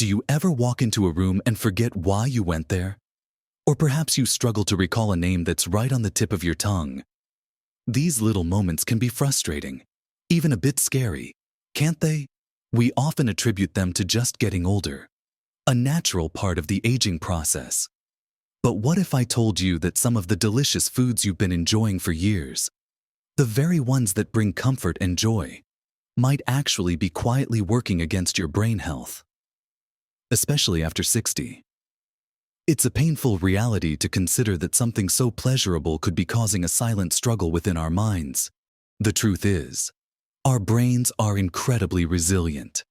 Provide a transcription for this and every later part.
Do you ever walk into a room and forget why you went there? Or perhaps you struggle to recall a name that's right on the tip of your tongue. These little moments can be frustrating, even a bit scary, can't they? We often attribute them to just getting older, a natural part of the aging process. But what if I told you that some of the delicious foods you've been enjoying for years, the very ones that bring comfort and joy, might actually be quietly working against your brain health? Especially after 60. It's a painful reality to consider that something so pleasurable could be causing a silent struggle within our minds. The truth is, our brains are incredibly resilient,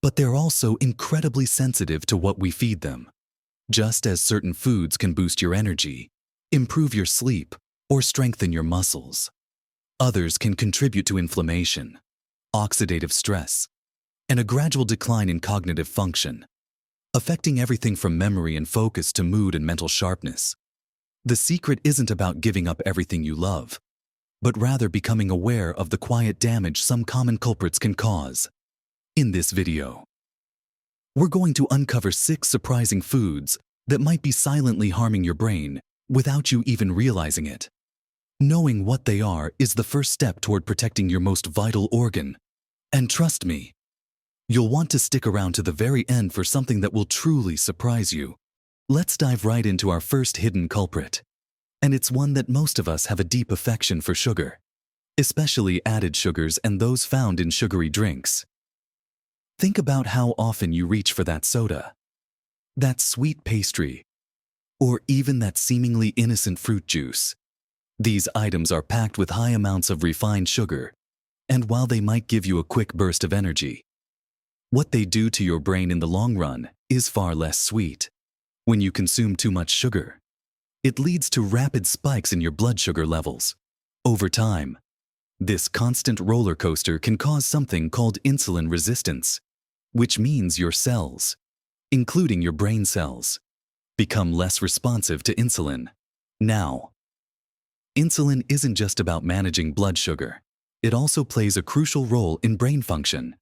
but they're also incredibly sensitive to what we feed them. Just as certain foods can boost your energy, improve your sleep, or strengthen your muscles, others can contribute to inflammation, oxidative stress, and a gradual decline in cognitive function, affecting everything from memory and focus to mood and mental sharpness. The secret isn't about giving up everything you love, but rather becoming aware of the quiet damage some common culprits can cause. In this video, we're going to uncover 6 surprising foods that might be silently harming your brain without you even realizing it. Knowing what they are is the first step toward protecting your most vital organ. And trust me, you'll want to stick around to the very end for something that will truly surprise you. Let's dive right into our first hidden culprit. And it's one that most of us have a deep affection for: sugar, especially added sugars and those found in sugary drinks. Think about how often you reach for that soda, that sweet pastry, or even that seemingly innocent fruit juice. These items are packed with high amounts of refined sugar, and while they might give you a quick burst of energy, what they do to your brain in the long run is far less sweet. When you consume too much sugar, it leads to rapid spikes in your blood sugar levels. Over time, this constant roller coaster can cause something called insulin resistance, which means your cells, including your brain cells, become less responsive to insulin. Now, insulin isn't just about managing blood sugar. It also plays a crucial role in brain function,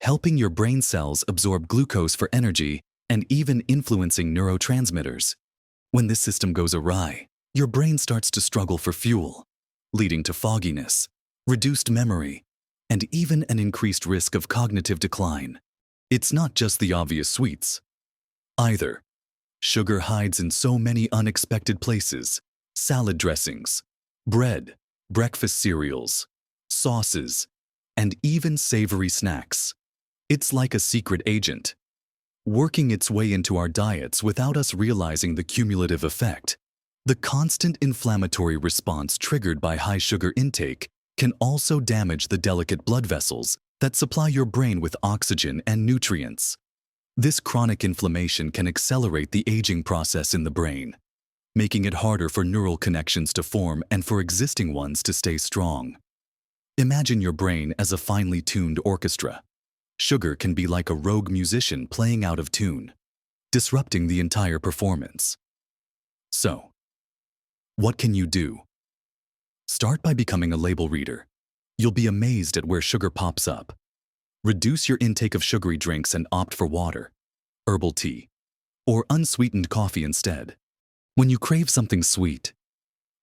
helping your brain cells absorb glucose for energy and even influencing neurotransmitters. When this system goes awry, your brain starts to struggle for fuel, leading to fogginess, reduced memory, and even an increased risk of cognitive decline. It's not just the obvious sweets either. Sugar hides in so many unexpected places: salad dressings, bread, breakfast cereals, sauces, and even savory snacks. It's like a secret agent, working its way into our diets without us realizing the cumulative effect. The constant inflammatory response triggered by high sugar intake can also damage the delicate blood vessels that supply your brain with oxygen and nutrients. This chronic inflammation can accelerate the aging process in the brain, making it harder for neural connections to form and for existing ones to stay strong. Imagine your brain as a finely tuned orchestra. Sugar can be like a rogue musician playing out of tune, disrupting the entire performance. So, what can you do? Start by becoming a label reader. You'll be amazed at where sugar pops up. Reduce your intake of sugary drinks and opt for water, herbal tea, or unsweetened coffee instead. When you crave something sweet,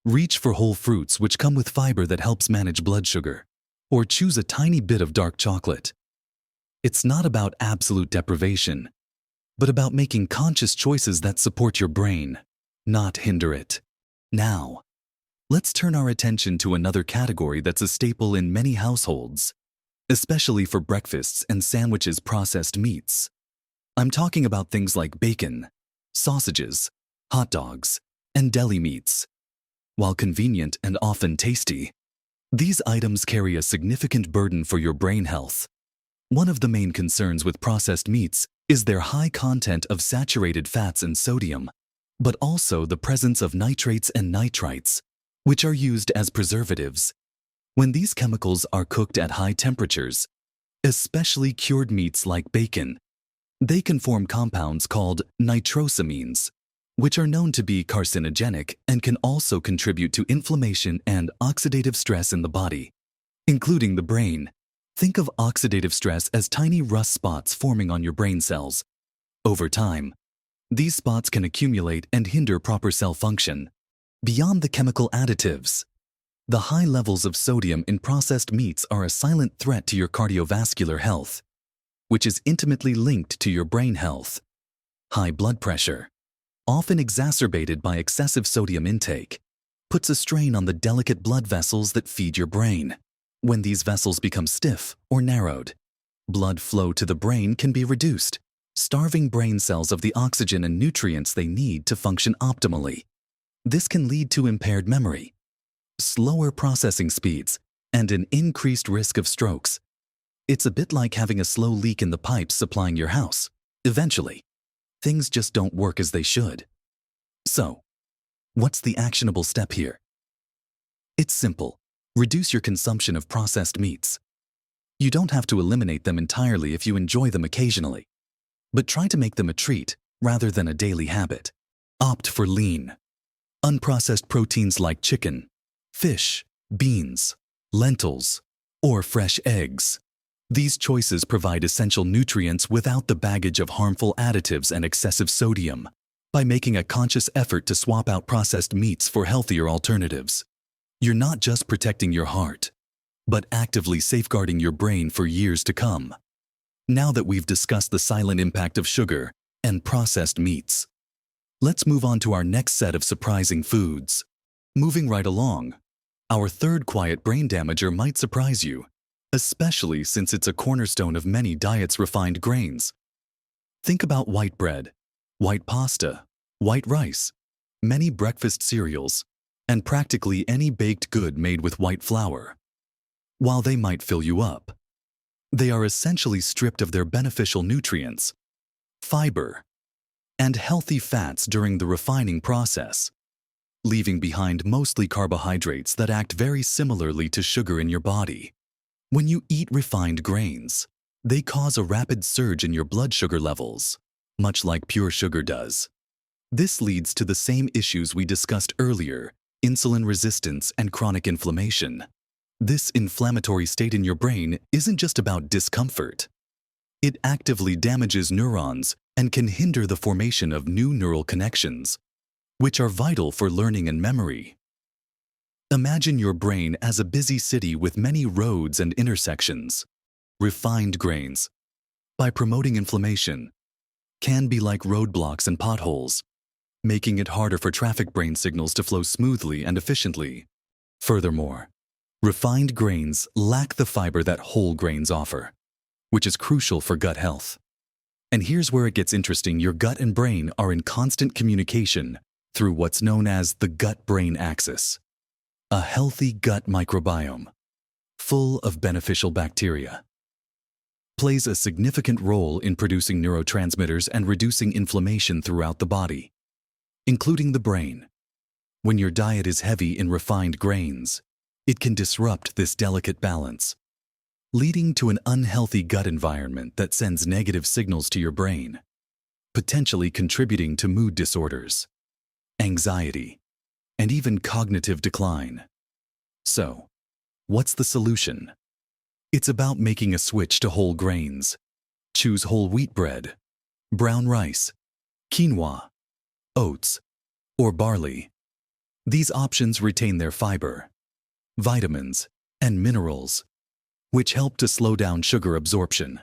reach for whole fruits which come with fiber that helps manage blood sugar, or choose a tiny bit of dark chocolate. It's not about absolute deprivation, but about making conscious choices that support your brain, not hinder it. Now, let's turn our attention to another category that's a staple in many households, especially for breakfasts and sandwiches: processed meats. I'm talking about things like bacon, sausages, hot dogs, and deli meats. While convenient and often tasty, these items carry a significant burden for your brain health. One of the main concerns with processed meats is their high content of saturated fats and sodium, but also the presence of nitrates and nitrites, which are used as preservatives. When these chemicals are cooked at high temperatures, especially cured meats like bacon, they can form compounds called nitrosamines, which are known to be carcinogenic and can also contribute to inflammation and oxidative stress in the body, including the brain. Think of oxidative stress as tiny rust spots forming on your brain cells, Over time, these spots can accumulate and hinder proper cell function. Beyond the chemical additives, the high levels of sodium in processed meats are a silent threat to your cardiovascular health, which is intimately linked to your brain health. High blood pressure, often exacerbated by excessive sodium intake, puts a strain on the delicate blood vessels that feed your brain. When these vessels become stiff or narrowed, blood flow to the brain can be reduced, starving brain cells of the oxygen and nutrients they need to function optimally. This can lead to impaired memory, slower processing speeds, and an increased risk of strokes. It's a bit like having a slow leak in the pipes supplying your house. Eventually, things just don't work as they should. So, what's the actionable step here? It's simple. Reduce your consumption of processed meats. You don't have to eliminate them entirely if you enjoy them occasionally, but try to make them a treat rather than a daily habit. Opt for lean, unprocessed proteins like chicken, fish, beans, lentils, or fresh eggs. These choices provide essential nutrients without the baggage of harmful additives and excessive sodium. By making a conscious effort to swap out processed meats for healthier alternatives, you're not just protecting your heart, but actively safeguarding your brain for years to come. Now that we've discussed the silent impact of sugar and processed meats, let's move on to our next set of surprising foods. Moving right along, our third quiet brain damager might surprise you, especially since it's a cornerstone of many diets: refined grains. Think about white bread, white pasta, white rice, many breakfast cereals, and practically any baked good made with white flour. While they might fill you up, they are essentially stripped of their beneficial nutrients, fiber, and healthy fats during the refining process, leaving behind mostly carbohydrates that act very similarly to sugar in your body. When you eat refined grains, they cause a rapid surge in your blood sugar levels, much like pure sugar does. This leads to the same issues we discussed earlier: insulin resistance and chronic inflammation. This inflammatory state in your brain isn't just about discomfort. It actively damages neurons and can hinder the formation of new neural connections, which are vital for learning and memory. Imagine your brain as a busy city with many roads and intersections. Refined grains, by promoting inflammation, can be like roadblocks and potholes, making it harder for traffic brain signals to flow smoothly and efficiently. Furthermore, refined grains lack the fiber that whole grains offer, which is crucial for gut health. And here's where it gets interesting: your gut and brain are in constant communication through what's known as the gut-brain axis. A healthy gut microbiome, full of beneficial bacteria, plays a significant role in producing neurotransmitters and reducing inflammation throughout the body, including the brain. When your diet is heavy in refined grains, it can disrupt this delicate balance, leading to an unhealthy gut environment that sends negative signals to your brain, potentially contributing to mood disorders, anxiety, and even cognitive decline. So, what's the solution? It's about making a switch to whole grains. Choose whole wheat bread, brown rice, quinoa, oats, or barley. These options retain their fiber, vitamins, and minerals, which help to slow down sugar absorption,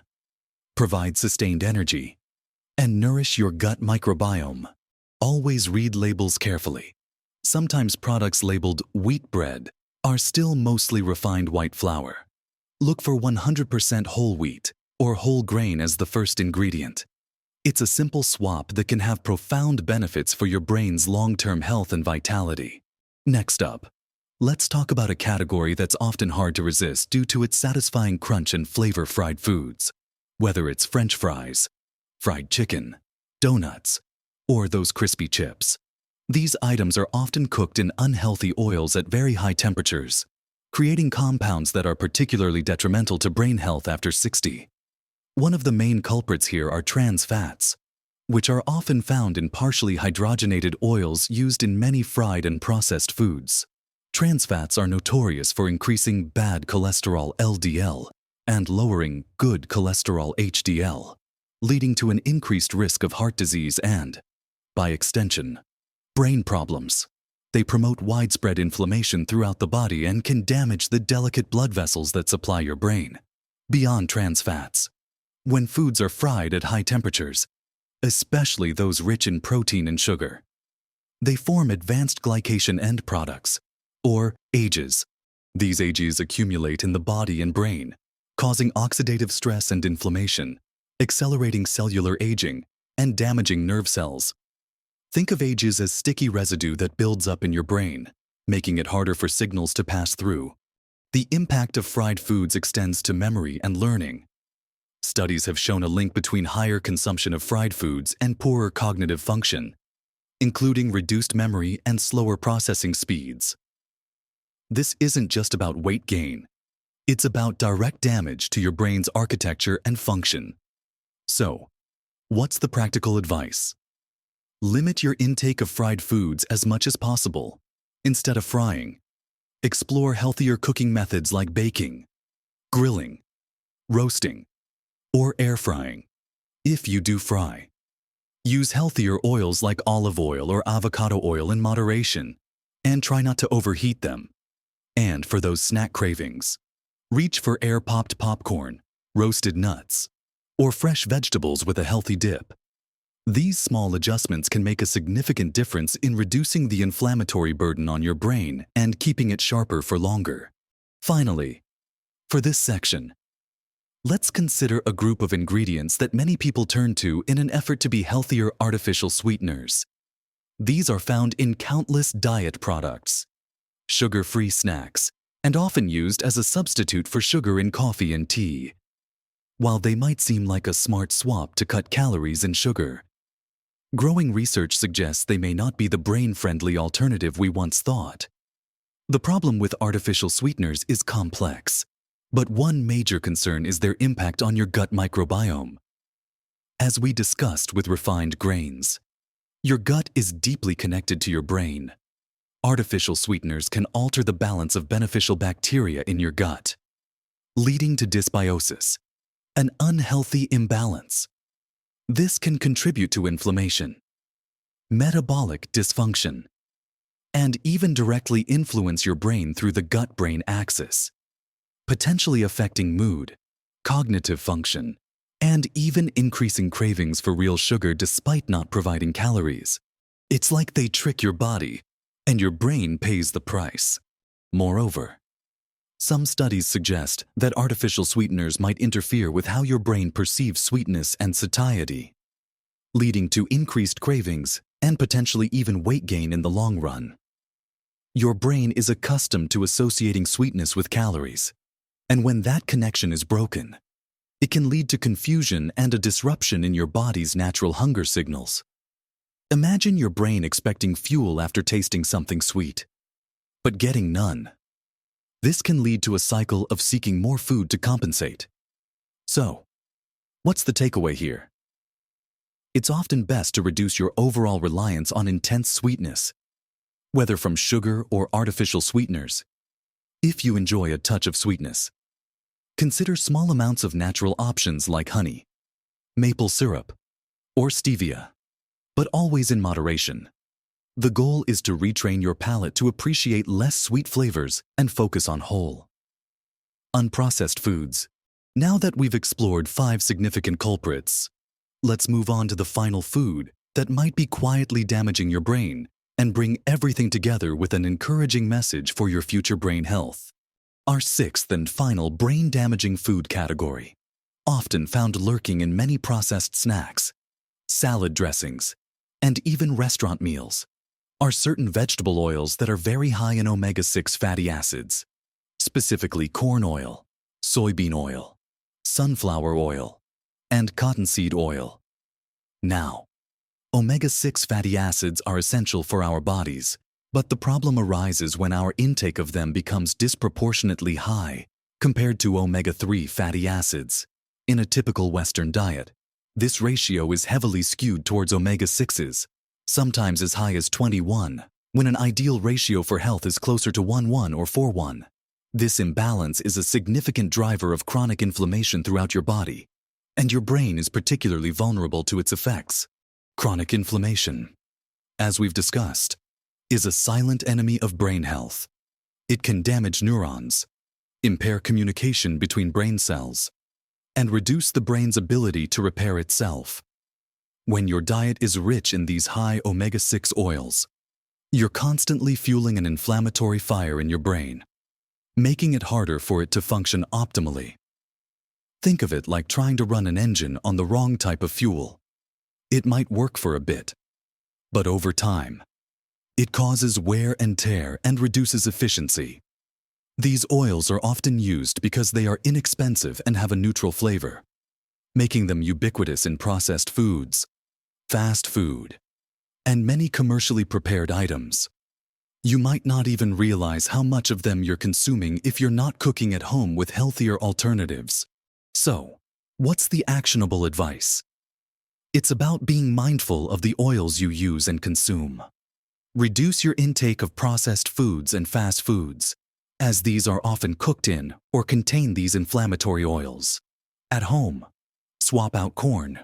provide sustained energy, and nourish your gut microbiome. Always read labels carefully. Sometimes products labeled wheat bread are still mostly refined white flour. Look for 100% whole wheat or whole grain as the first ingredient. It's a simple swap that can have profound benefits for your brain's long-term health and vitality. Next up, let's talk about a category that's often hard to resist due to its satisfying crunch and flavor: fried foods. Whether it's French fries, fried chicken, donuts, or those crispy chips, these items are often cooked in unhealthy oils at very high temperatures, creating compounds that are particularly detrimental to brain health after 60. One of the main culprits here are trans fats, which are often found in partially hydrogenated oils used in many fried and processed foods. Trans fats are notorious for increasing bad cholesterol (LDL) and lowering good cholesterol (HDL), leading to an increased risk of heart disease and, by extension, brain problems. They promote widespread inflammation throughout the body and can damage the delicate blood vessels that supply your brain. Beyond trans fats, when foods are fried at high temperatures, especially those rich in protein and sugar, they form advanced glycation end products, or AGEs. These AGEs accumulate in the body and brain, causing oxidative stress and inflammation, accelerating cellular aging, and damaging nerve cells. Think of AGEs as sticky residue that builds up in your brain, making it harder for signals to pass through. The impact of fried foods extends to memory and learning. Studies have shown a link between higher consumption of fried foods and poorer cognitive function, including reduced memory and slower processing speeds. This isn't just about weight gain. It's about direct damage to your brain's architecture and function. So, what's the practical advice? Limit your intake of fried foods as much as possible. Instead of frying, explore healthier cooking methods like baking, grilling, roasting, or air frying. If you do fry, use healthier oils like olive oil or avocado oil in moderation, and try not to overheat them. And for those snack cravings, reach for air-popped popcorn, roasted nuts, or fresh vegetables with a healthy dip. These small adjustments can make a significant difference in reducing the inflammatory burden on your brain and keeping it sharper for longer. Finally, for this section, let's consider a group of ingredients that many people turn to in an effort to be healthier: artificial sweeteners. These are found in countless diet products, sugar-free snacks, and often used as a substitute for sugar in coffee and tea. While they might seem like a smart swap to cut calories and sugar, growing research suggests they may not be the brain-friendly alternative we once thought. The problem with artificial sweeteners is complex, but one major concern is their impact on your gut microbiome. As we discussed with refined grains, your gut is deeply connected to your brain. Artificial sweeteners can alter the balance of beneficial bacteria in your gut, leading to dysbiosis, an unhealthy imbalance. This can contribute to inflammation, metabolic dysfunction, and even directly influence your brain through the gut-brain axis, potentially affecting mood, cognitive function, and even increasing cravings for real sugar despite not providing calories. It's like they trick your body, and your brain pays the price. Moreover, some studies suggest that artificial sweeteners might interfere with how your brain perceives sweetness and satiety, leading to increased cravings and potentially even weight gain in the long run. Your brain is accustomed to associating sweetness with calories, and when that connection is broken, it can lead to confusion and a disruption in your body's natural hunger signals. Imagine your brain expecting fuel after tasting something sweet, but getting none. This can lead to a cycle of seeking more food to compensate. So, what's the takeaway here? It's often best to reduce your overall reliance on intense sweetness, whether from sugar or artificial sweeteners. If you enjoy a touch of sweetness, consider small amounts of natural options like honey, maple syrup, or stevia, but always in moderation. The goal is to retrain your palate to appreciate less sweet flavors and focus on whole, unprocessed foods. Now that we've explored 5 significant culprits, let's move on to the final food that might be quietly damaging your brain and bring everything together with an encouraging message for your future brain health. Our 6th and final brain-damaging food category, often found lurking in many processed snacks, salad dressings, and even restaurant meals, are certain vegetable oils that are very high in omega-6 fatty acids, specifically corn oil, soybean oil, sunflower oil, and cottonseed oil. Now, omega-6 fatty acids are essential for our bodies, but the problem arises when our intake of them becomes disproportionately high compared to omega-3 fatty acids. In a typical Western diet, this ratio is heavily skewed towards omega-6s, sometimes as high as 21, when an ideal ratio for health is closer to 1:1 or 4:1. This imbalance is a significant driver of chronic inflammation throughout your body, and your brain is particularly vulnerable to its effects. Chronic inflammation, as we've discussed, is a silent enemy of brain health. It can damage neurons, impair communication between brain cells, and reduce the brain's ability to repair itself. When your diet is rich in these high omega-6 oils, you're constantly fueling an inflammatory fire in your brain, making it harder for it to function optimally. Think of it like trying to run an engine on the wrong type of fuel. It might work for a bit, but over time, it causes wear and tear and reduces efficiency. These oils are often used because they are inexpensive and have a neutral flavor, making them ubiquitous in processed foods, fast food, and many commercially prepared items. You might not even realize how much of them you're consuming if you're not cooking at home with healthier alternatives. So, what's the actionable advice? It's about being mindful of the oils you use and consume. Reduce your intake of processed foods and fast foods, as these are often cooked in or contain these inflammatory oils. At home, swap out corn,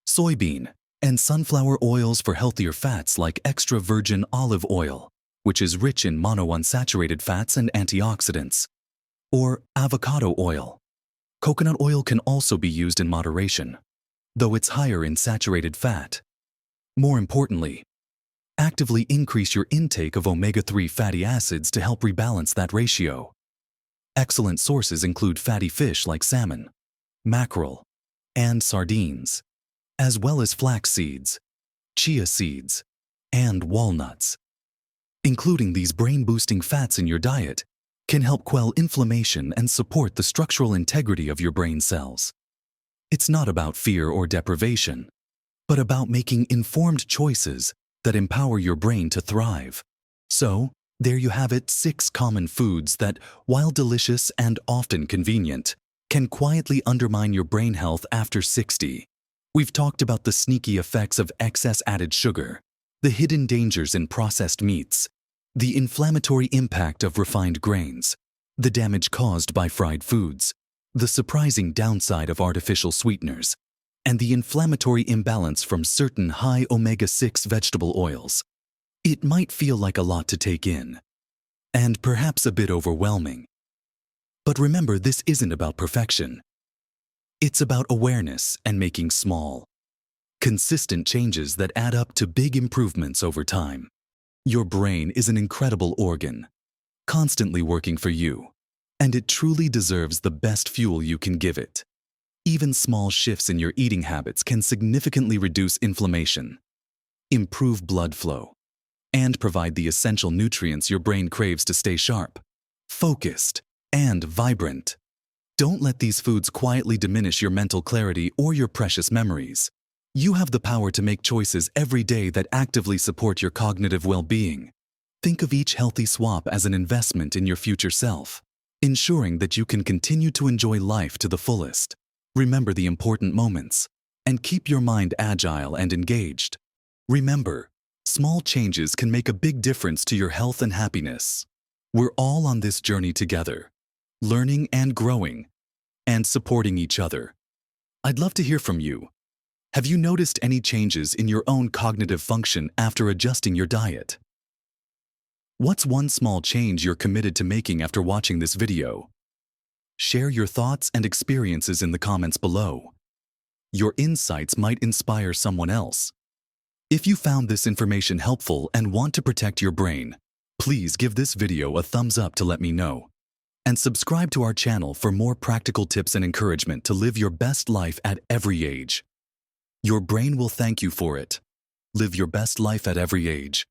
soybean, and sunflower oils for healthier fats like extra virgin olive oil, which is rich in monounsaturated fats and antioxidants, or avocado oil. Coconut oil can also be used in moderation, though it's higher in saturated fat. More importantly, actively increase your intake of omega-3 fatty acids to help rebalance that ratio. Excellent sources include fatty fish like salmon, mackerel, and sardines, as well as flax seeds, chia seeds, and walnuts. Including these brain-boosting fats in your diet can help quell inflammation and support the structural integrity of your brain cells. It's not about fear or deprivation, but about making informed choices that empower your brain to thrive. So, there you have it, 6 common foods that, while delicious and often convenient, can quietly undermine your brain health after 60. We've talked about the sneaky effects of excess added sugar, the hidden dangers in processed meats, the inflammatory impact of refined grains, the damage caused by fried foods, the surprising downside of artificial sweeteners, and the inflammatory imbalance from certain high omega-6 vegetable oils. It might feel like a lot to take in, and perhaps a bit overwhelming. But remember, this isn't about perfection. It's about awareness and making small, consistent changes that add up to big improvements over time. Your brain is an incredible organ, constantly working for you, and it truly deserves the best fuel you can give it. Even small shifts in your eating habits can significantly reduce inflammation, improve blood flow, and provide the essential nutrients your brain craves to stay sharp, focused, and vibrant. Don't let these foods quietly diminish your mental clarity or your precious memories. You have the power to make choices every day that actively support your cognitive well-being. Think of each healthy swap as an investment in your future self, ensuring that you can continue to enjoy life to the fullest. Remember the important moments, and keep your mind agile and engaged. Remember, small changes can make a big difference to your health and happiness. We're all on this journey together, learning and growing, and supporting each other. I'd love to hear from you. Have you noticed any changes in your own cognitive function after adjusting your diet? What's one small change you're committed to making after watching this video? Share your thoughts and experiences in the comments below. Your insights might inspire someone else. If you found this information helpful and want to protect your brain, please give this video a thumbs up to let me know. And subscribe to our channel for more practical tips and encouragement to live your best life at every age. Your brain will thank you for it. Live your best life at every age.